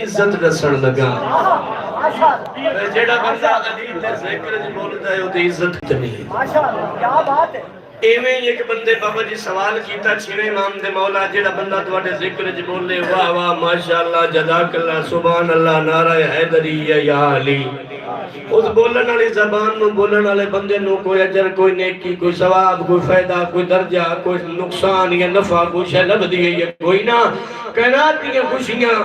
عزت دسن لگا جیڑا بندہ علی دے ذکر وچ بولدا ہے او دی عزت نہیں ماشاءاللہ کیا بات ہے ایویں ایک بندے بابا جی سوال کیتا چھویں امام دے مولا جیڑا بندہ تواڈے ذکر وچ بولے واہ واہ ماشاءاللہ جزاک اللہ سبحان اللہ نعرہ حیدری یا علی اس بولن والی زبان نو بولن والے بندے نو کوئی اجر کوئی نیکی کوئی ثواب کوئی فائدہ کوئی درجہ کوئی نقصان یا نفع کوئی شے لبدی ہے کوئی نہ کائنات دی خوشیاں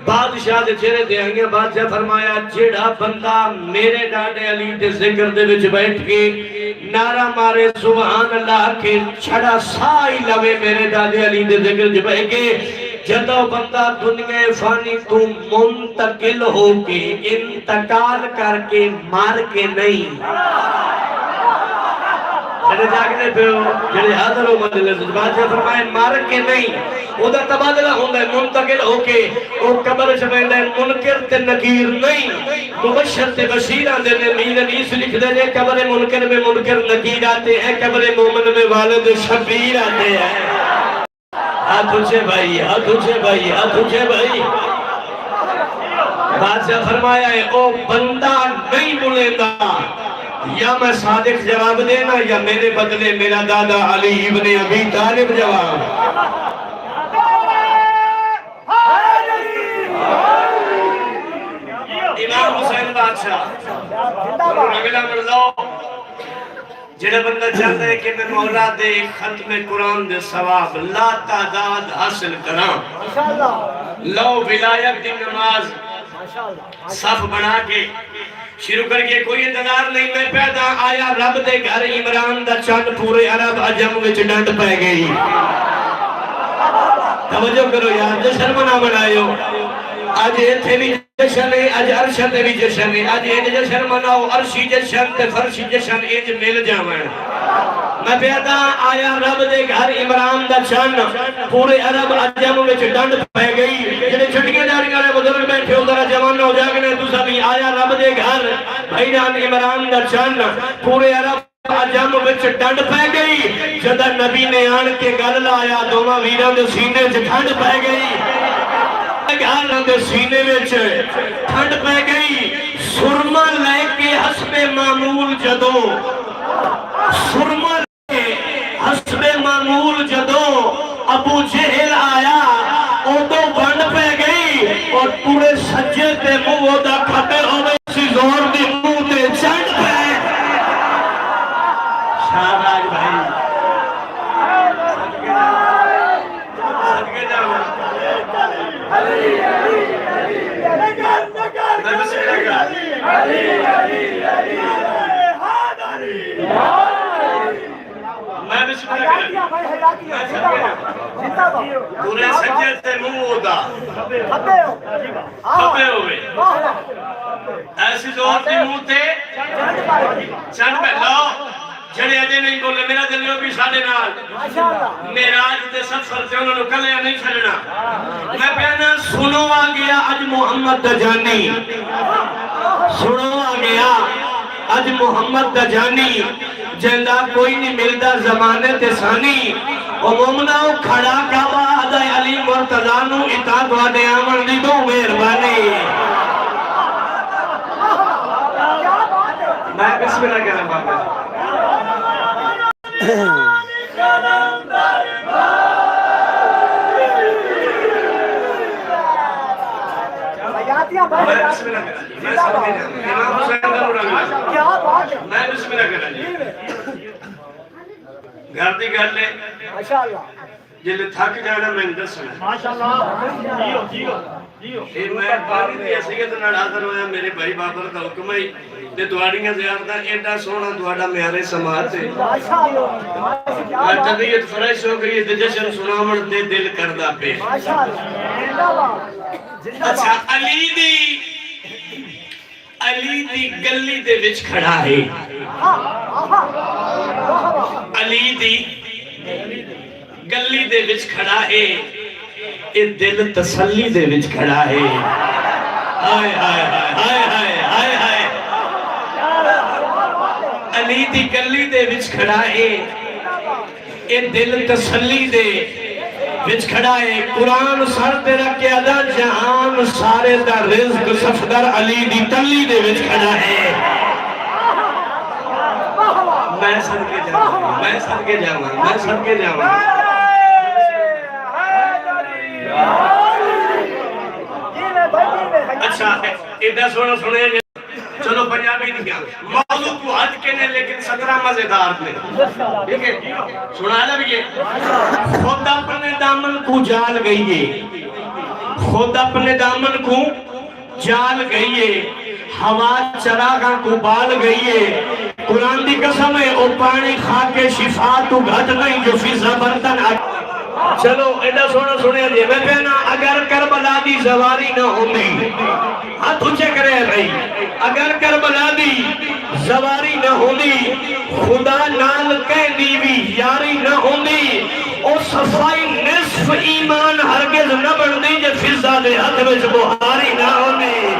بادشاہ دے چہرے دے آئیاں بادشاہ فرمایا جیڑا بندہ میرے ڈاڈے علی دے ذکر دے وچ بیٹھ کے نعرہ مارے سبحان اللہ کے چھڑا سائی لوے میرے ڈاڈے علی دے ذکر وچ بیٹھ کے جدو بندہ دنیا فانی تو منتقل ہو کے انتقال کر کے مار کے نہیں جنہیں جاگنے پہ ہو جنہیں حاضر ہو مجلس بادشاہ فرمائے مار کے نہیں وہ دا تبادلہ ہوندہ ہے منتقل ہو کے وہ قبر شبیندہ ہے منکر تے نکیر نہیں مبشر تے بشیر آندے نے میر نیس لکھ دے نے قبر منکر میں منکر نکیر آتے ہیں قبر مومن میں والد شبیر آتے ہیں ہاتھ اچھے بھائی ہاتھ اچھے بھائی ہاتھ اچھے بھائی بادشاہ فرمایا ہے او بندہ نہیں بولے گا یا میں صادق جواب دینا یا میرے بدلے میرا دادا علی ابن ابی طالب جواب امام حسین بادشاہ اگلا مرلو جنہیں بندہ چاہتا ہے کہ میں مولا دے ختم قرآن دے ثواب لا تعداد حاصل کرام لو ولایت دی نماز صف بنا کے شروع کر کے کوئی انتظار نہیں میں پیدا آیا رب دے گھر عمران دا چند پورے عرب عجم وچ ڈنڈ پہ گئی توجہ کرو یار جشن منا بنائیو آج ایتھے بھی جشن ہے آج عرشت بھی جشن ہے آج ایج جشن مناؤ عرشی جشن تے فرشی جشن ایج مل جاویں میں پیدا آیا رب دے گھر عمران دا چند پورے عرب عجم وچ ڈنڈ پہ گئی جنہیں چھٹکے جاڑیاں نے بزرگ بیٹھے ہو ذرا جوان ہو جاگنے تو سبھی آیا رب دے گھر بھائی جان عمران دا چند پورے عرب عجم وچ ڈنڈ پہ گئی جدہ نبی نے آن کے گل لایا دوما ویران دے سینے سے ٹھنڈ پہ گئی گھر دے سینے وچ ٹھنڈ پہ گئی سرما لے کے حسب معمول جدو سرما لے کے حسب معمول جدو ابو جہل آیا او تو بند پہ گئی اور پورے سجے تے منہ دا کھٹے ہوئے سی زور دی منہ تے چند پہ شہباز بھائی صدقے جاؤں میں بسم اللہ پورے سجے تے منہ ہوتا کھپے ہوئے ایسی زور دی منہ تے چند پہ لاؤ جڑے اجے نہیں بولے میرا دلیو بھی ساڑے نال میراج دے سفر سے انہوں نے کلیا نہیں چھڑنا میں کہنا سنو آگیا اج محمد دجانی سنو آگیا اج محمد دجانی جندہ کوئی نہیں ملدہ زمانے تے سانی او مومناؤ کھڑا کعبہ آدھائی علی مرتضانو اطاعت وعدے آمن دی دو مہربانی میں بسم اللہ کہنا بابا میں بسم اللہ کرنا گھر دی گھر لے جلے تھک جانا میں دسنا میں پانی دی حیثیت نال حاضر ہویا میرے بھائی بابر کا حکم ہے تے دعاڑیاں زیادہ ایڈا سونا دعاڑا میارے سماعت ہے طبیعت فرش ہو گئی تے جشن سناون تے دل کردہ پہ اچھا علی دی گلی دے وچ کھڑا ہے علی دی گلی دے وچ کھڑا ہے اے دل تسلی دے وچ کھڑا ہے آئے آئے آئے آئے آئے آئے علی دی گلی دے وچ کھڑا ہے اے دل تسلی دے وچ کھڑا ہے قرآن سر تے رکھ کے ادا جہان سارے دا رزق صفدر علی دی تلی دے وچ کھڑا ہے میں صدقے جاواں میں صدقے جاواں میں صدقے جاواں اچھا ادھا سونا سنے چلو پنجابی دیا موضوع کو حد کے نے لیکن 17 مزیدار نے ٹھیک ہے سنا لگئے خود اپنے دامن کو جال گئیے خود اپنے دامن کو جال گئیے ہوا چراغاں کو بال گئیے قرآن دی قسم ہے او پانی کھا کے شفا تو گھٹ نہیں جو فضا برتن چلو ایڈا سونا سنے دے میں کہنا اگر کربلا دی زواری نہ ہوندی ہاتھ اونچے کرے رہی اگر کربلا دی زواری نہ ہوندی خدا نال کہہ دیوی یاری نہ ہوندی او صفائی نصف ایمان ہرگز نہ بڑھ دی جو فضا دے ہاتھ میں جو بہاری نہ ہوندی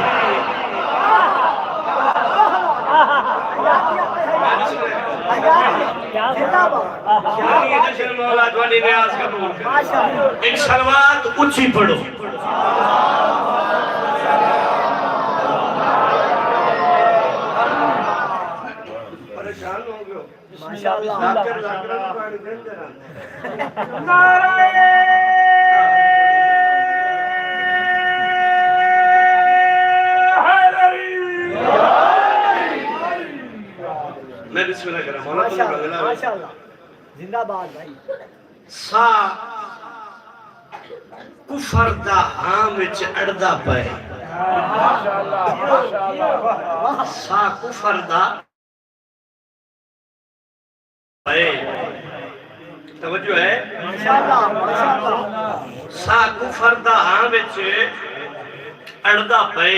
ایک سلوات اچھی پڑھو پریشان ہو گئے ماشاءاللہ میں بسم اللہ کرام ماشاءاللہ زندہ باد بھائی سا کفر دا ہاں وچ اڑدا پے سا کفر دا پے توجہ ہے سا کفر دا ہاں وچ اڑدا پے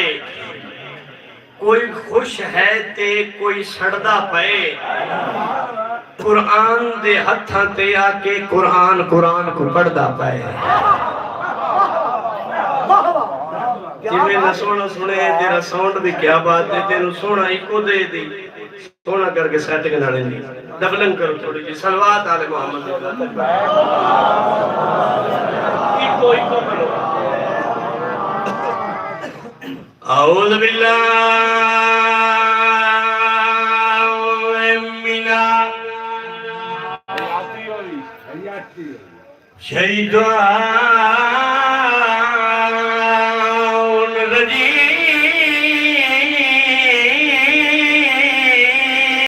کوئی خوش ہے تے کوئی سڑدا پے قرآن دے ہتھاں تے آکے قرآن کو پڑھدا پائے جی میں سونا سنے تیرا ساؤنڈ بھی کیا بات ہے تیرا سونا ہی کو دے دی سونا کر کے سیٹ کے نانے دی ڈبلنگ کرو تھوڑی جی سلوات آل محمد ایکو کرو اعوذ باللہ منا شہیدان